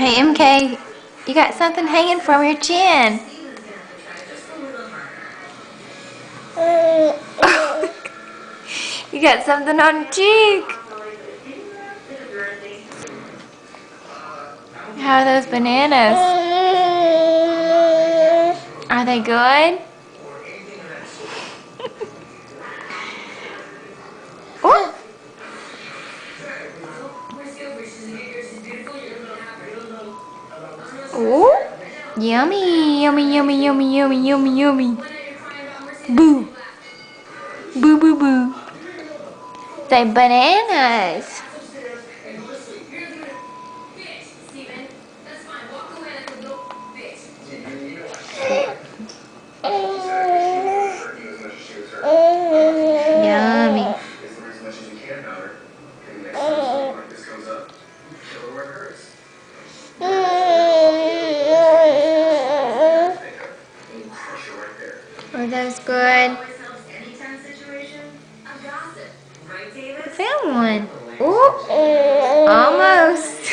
Hey MK, you got something hanging from your chin. You got something on your cheek. How are those bananas? Are they good? Ooh. Ooh. Yummy, yummy, yummy, yummy, yummy, yummy, yummy. Boo. Boo, boo, boo. Say bananas. Yummy. Are those good? I found one. Ooh. Almost.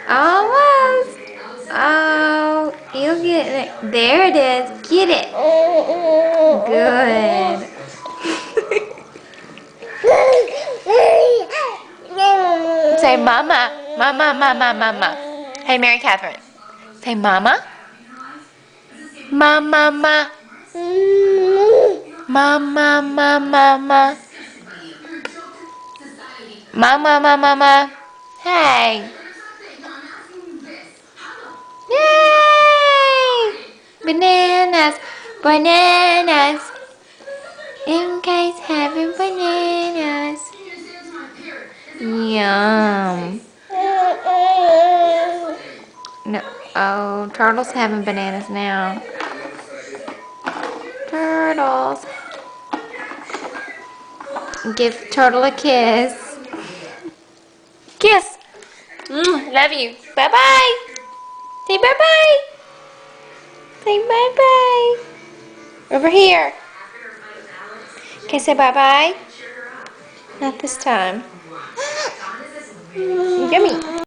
Almost. Oh, you'll get it. There it is. Get it. Good. Say mama. Mama, mama, mama. Hey, Mary Catherine. Say mama. Mama, mama. Mama, mama, mama. Mama, mama, mama. Hey. Yay! Bananas. Bananas. MK's having bananas. Yum. No. Oh, Turtle's having bananas now. Turtles. Give Turtle a kiss. Kiss. Love you. Bye-bye. Say bye-bye. Say bye-bye. Over here. Okay, say bye-bye. Not this time. Yummy.